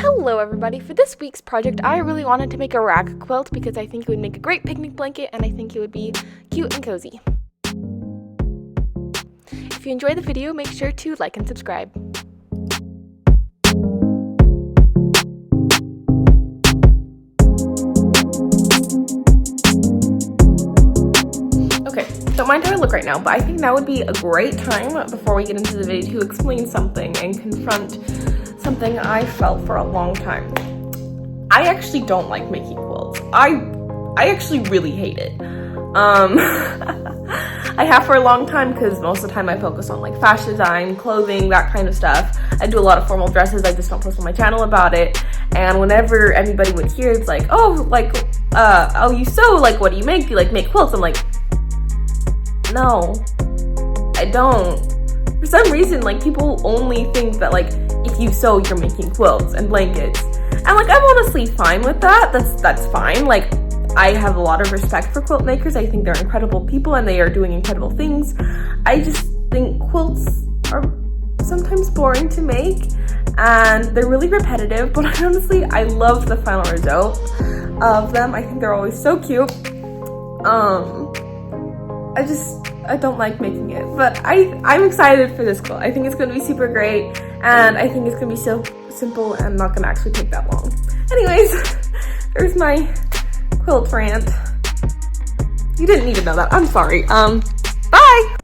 Hello everybody! For this week's project, I really wanted to make a rag quilt because I think it would make a great picnic blanket and I think it would be cute and cozy. If you enjoyed the video, make sure to like and subscribe. Okay, don't mind how I look right now, but I think now would be a great time before we get into the video to explain something and confront something I felt for a long time. I actually don't like making quilts. I actually really hate it. I have for a long time because most of the time I focus on like fashion design, clothing, that kind of stuff. I do a lot of formal dresses. I just don't post on my channel about it. And whenever anybody would hear, it's like, oh, you sew, like, what do you make? Do you like make quilts? I'm like, no, I don't. For some reason, like, people only think that, like, if you sew, you're making quilts and blankets. And, like, I'm honestly fine with that. That's fine. Like, I have a lot of respect for quilt makers. I think they're incredible people and they are doing incredible things. I just think quilts are sometimes boring to make and they're really repetitive, but honestly, I love the final result of them. I think they're always so cute. I don't like making it, but I'm excited for this quilt. I think it's going to be super great, and I think it's going to be so simple and not going to actually take that long. Anyways, there's my quilt rant. You didn't need to know that. I'm sorry. Bye!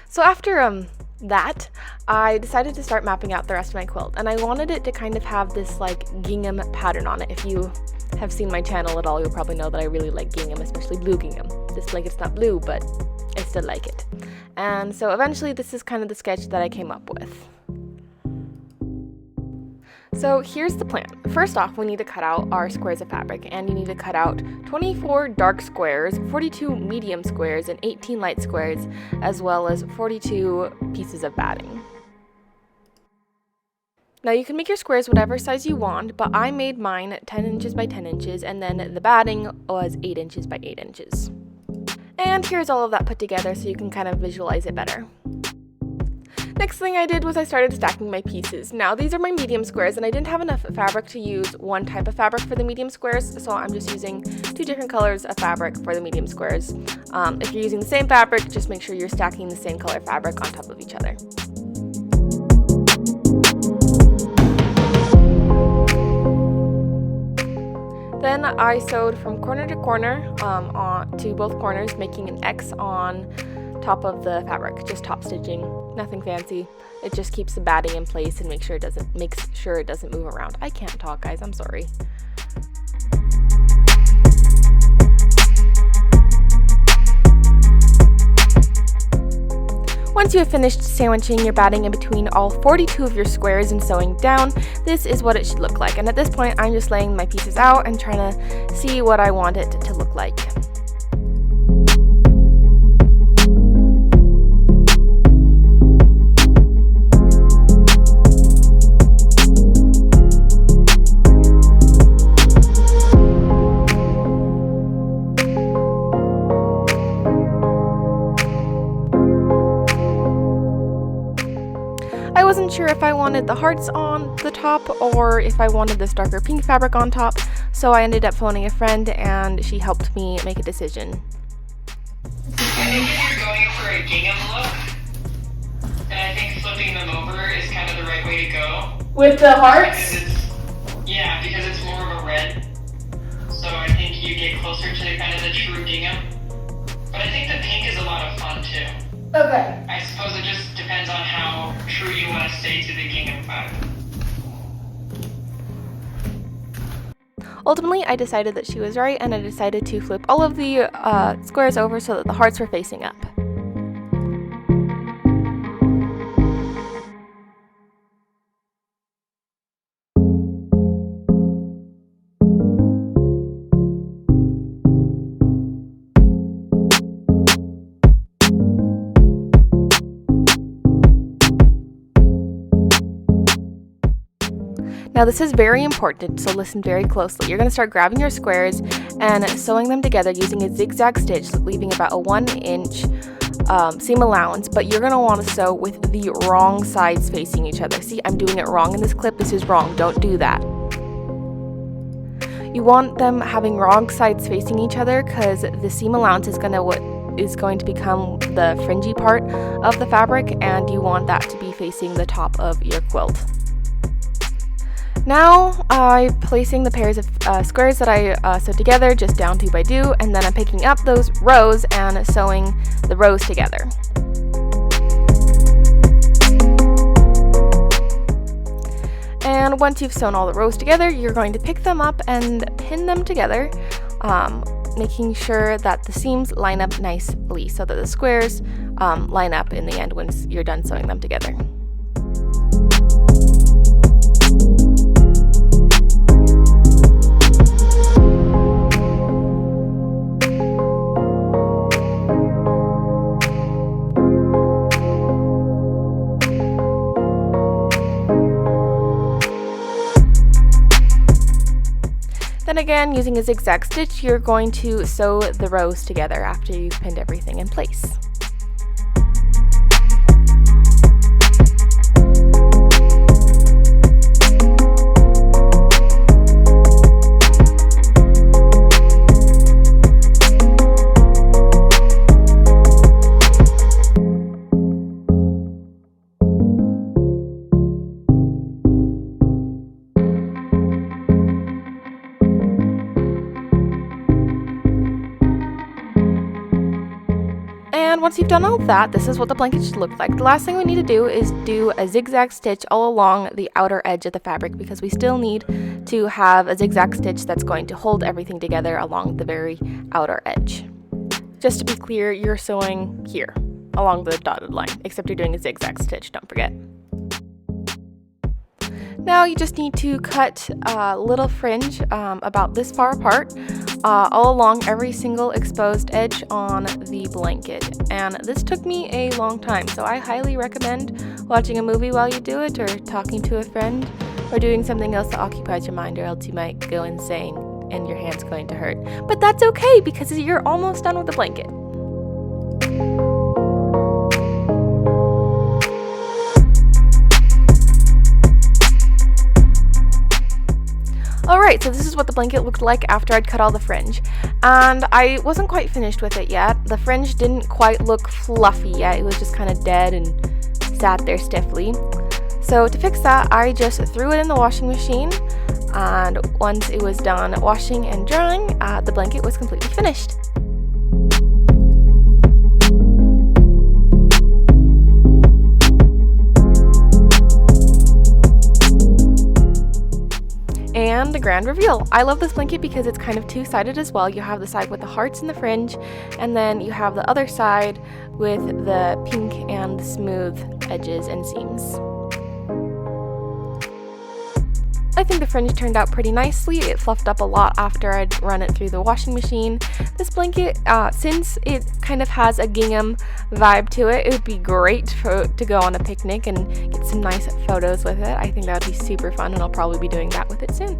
So after that, I decided to start mapping out the rest of my quilt, and I wanted it to kind of have this like gingham pattern on it. If you have seen my channel at all, you'll probably know that I really like gingham, especially blue gingham. This blanket's not blue, but I still like it. And so eventually this is kind of the sketch that I came up with. So here's the plan. First off, we need to cut out our squares of fabric, and you need to cut out 24 dark squares, 42 medium squares, and 18 light squares, as well as 42 pieces of batting. Now you can make your squares whatever size you want, but I made mine 10 inches by 10 inches, and then the batting was 8 inches by 8 inches. And here's all of that put together so you can kind of visualize it better. Next thing I did was I started stacking my pieces. Now these are my medium squares, and I didn't have enough fabric to use one type of fabric for the medium squares, so I'm just using 2 different colors of fabric for the medium squares. If you're using the same fabric, just make sure you're stacking the same color fabric on top of each other. Then I sewed from corner to corner to both corners, making an X on top of the fabric, just top stitching, nothing fancy. It just keeps the batting in place and makes sure it doesn't move around. I can't talk, guys, I'm sorry. Once you have finished sandwiching your batting in between all 42 of your squares and sewing down, this is what it should look like. And at this point, I'm just laying my pieces out and trying to see what I want it to look like. I wasn't sure if I wanted the hearts on the top or if I wanted this darker pink fabric on top, so I ended up phoning a friend and she helped me make a decision. I think if you're going for a gingham look, then I think flipping them over is kind of the right way to go. With the hearts? Because it's more of a red, so I think you get closer to kind of the true gingham. But I think the pink is a lot of fun too. Okay. I suppose it just depends on how true you want to stay to the gingham vibe. Ultimately, I decided that she was right, and I decided to flip all of the squares over so that the hearts were facing up. Now this is very important, so listen very closely. You're going to start grabbing your squares and sewing them together using a zigzag stitch, leaving about a 1 inch seam allowance, but you're going to want to sew with the wrong sides facing each other. See, I'm doing it wrong in this clip. This is wrong. Don't do that. You want them having wrong sides facing each other because the seam allowance is going to become the fringy part of the fabric, and you want that to be facing the top of your quilt. Now I'm placing the pairs of squares that I sewed together just down 2 by 2, and then I'm picking up those rows and sewing the rows together. And once you've sewn all the rows together, you're going to pick them up and pin them together, making sure that the seams line up nicely so that the squares line up in the end once you're done sewing them together. Then again, using a zigzag stitch, you're going to sew the rows together after you've pinned everything in place. And once you've done all of that, this is what the blanket should look like. The last thing we need to do is do a zigzag stitch all along the outer edge of the fabric, because we still need to have a zigzag stitch that's going to hold everything together along the very outer edge. Just to be clear, you're sewing here along the dotted line, except you're doing a zigzag stitch, don't forget. Now you just need to cut a little fringe about this far apart all along every single exposed edge on the blanket. And this took me a long time, so I highly recommend watching a movie while you do it, or talking to a friend, or doing something else that occupies your mind, or else you might go insane and your hand's going to hurt. But that's okay, because you're almost done with the blanket. Alright, so this is what the blanket looked like after I'd cut all the fringe. And I wasn't quite finished with it yet. The fringe didn't quite look fluffy yet. It was just kind of dead and sat there stiffly. So to fix that, I just threw it in the washing machine. And once it was done washing and drying, the blanket was completely finished. And the grand reveal. I love this blanket because it's kind of two-sided as well. You have the side with the hearts and the fringe, and then you have the other side with the pink and the smooth edges and seams. I think the fringe turned out pretty nicely. It fluffed up a lot after I'd run it through the washing machine. This blanket, since it kind of has a gingham vibe to it, it would be great to go on a picnic and get some nice photos with it. I think that would be super fun, and I'll probably be doing that with it soon.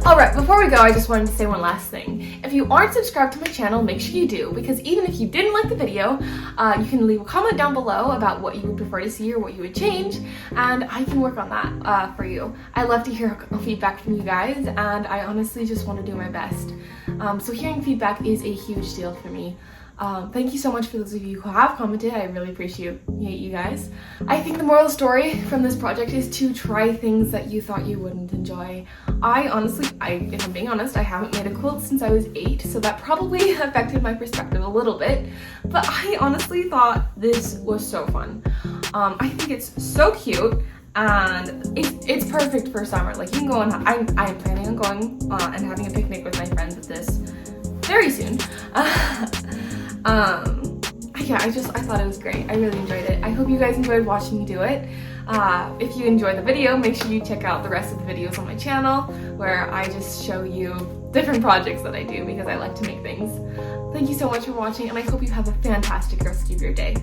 Alright, before we go, I just wanted to say one last thing. If you aren't subscribed to my channel, make sure you do, because even if you didn't like the video, you can leave a comment down below about what you would prefer to see or what you would change, and I can work on that for you. I love to hear feedback from you guys, and I honestly just want to do my best. So hearing feedback is a huge deal for me. Thank you so much for those of you who have commented. I really appreciate you guys. I think the moral of the story from this project is to try things that you thought you wouldn't enjoy. If I'm being honest, I haven't made a quilt since I was 8, so that probably affected my perspective a little bit, but I honestly thought this was so fun. I think it's so cute, and it's perfect for summer. Like, you can go on, I'm planning on going and having a picnic with my friends with this very soon. Yeah, I thought it was great. I really enjoyed it. I hope you guys enjoyed watching me do it. If you enjoyed the video, make sure you check out the rest of the videos on my channel, where I just show you different projects that I do because I like to make things. Thank you so much for watching, and I hope you have a fantastic rest of your day.